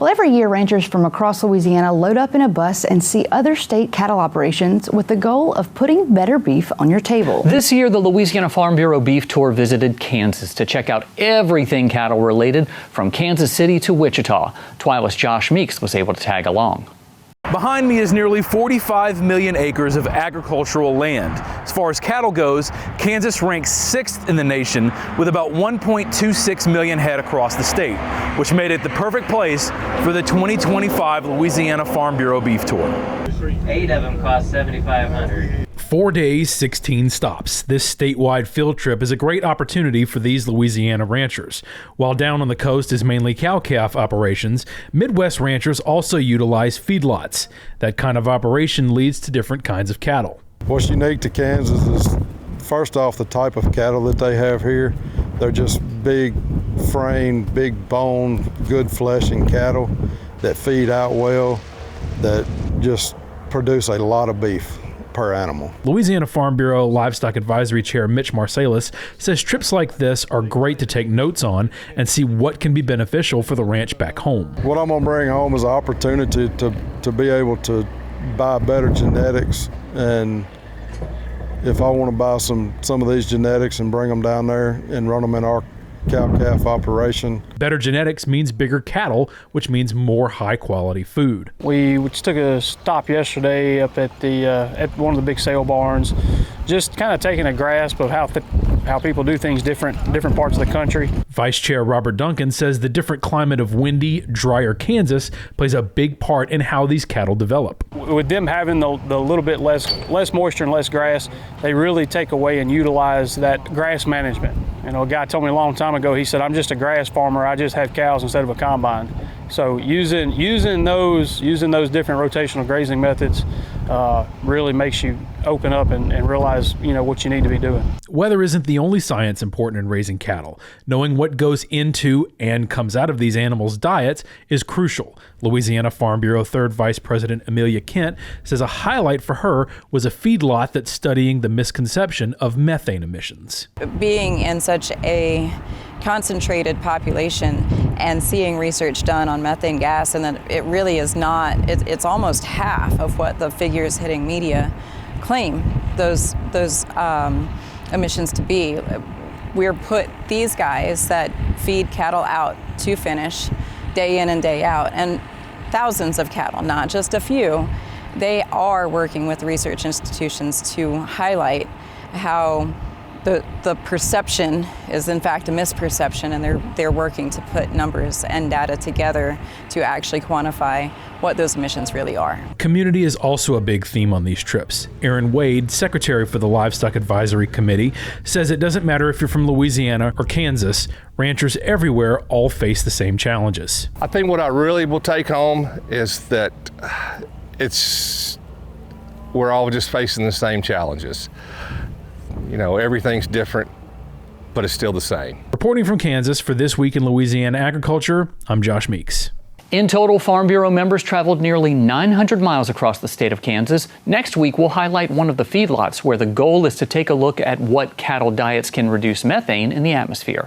Well, every year, ranchers from across Louisiana load up in a bus and see other state cattle operations with the goal of putting better beef on your table. This year, the Louisiana Farm Bureau Beef Tour visited Kansas to check out everything cattle related from Kansas City to Wichita. TWILA's Josh Meeks was able to tag along. Behind me is nearly 45 million acres of agricultural land. As far as cattle goes, Kansas ranks 6th in the nation with about 1.26 million head across the state, which made it the perfect place for the 2025 Louisiana Farm Bureau Beef Tour. 8 of them cost $7,500. 4 days, 16 stops. This statewide field trip is a great opportunity for these Louisiana ranchers. While down on the coast is mainly cow-calf operations, Midwest ranchers also utilize feedlots. That kind of operation leads to different kinds of cattle. What's unique to Kansas is, first off, the type of cattle that they have here. They're just big frame, big bone, good fleshing cattle that feed out well, that just produce a lot of beef per animal. Louisiana Farm Bureau Livestock Advisory Chair Mitch Marsalis says trips like this are great to take notes on and see what can be beneficial for the ranch back home. What I'm going to bring home is an opportunity to be able to buy better genetics, and if I want to buy some of these genetics and bring them down there and run them in our cow-calf operation. Better genetics means bigger cattle, which means more high-quality food. We just took a stop yesterday up at one of the big sale barns, just kind of taking a grasp of how people do things different parts of the country. Vice Chair Robert Duncan says the different climate of windy, drier Kansas plays a big part in how these cattle develop. With them having the little bit less moisture and less grass, they really take away and utilize that grass management. You know, a guy told me a long time ago, he said, "I'm just a grass farmer. I just have cows instead of a combine." So using those different rotational grazing methods really makes you open up and realize, you know, what you need to be doing. Weather isn't the only science important in raising cattle. Knowing what goes into and comes out of these animals' diets is crucial. Louisiana Farm Bureau 3rd Vice President Amelia Kent says a highlight for her was a feedlot that's studying the misconception of methane emissions. Being in such a concentrated population and seeing research done on methane gas, and that it really is not, it's almost half of what the figures hitting media claim those emissions to be. We're put these guys that feed cattle out to finish day in and day out, and thousands of cattle, not just a few. They are working with research institutions to highlight how the perception is in fact a misperception, and they're working to put numbers and data together to actually quantify what those emissions really are. Community is also a big theme on these trips. Aaron Wade, secretary for the Livestock Advisory Committee, says it doesn't matter if you're from Louisiana or Kansas, ranchers everywhere all face the same challenges. I think what I really will take home is that we're all just facing the same challenges. You know, everything's different, but it's still the same. Reporting from Kansas for This Week in Louisiana Agriculture, I'm Josh Meeks. In total, Farm Bureau members traveled nearly 900 miles across the state of Kansas. Next week, we'll highlight one of the feedlots where the goal is to take a look at what cattle diets can reduce methane in the atmosphere.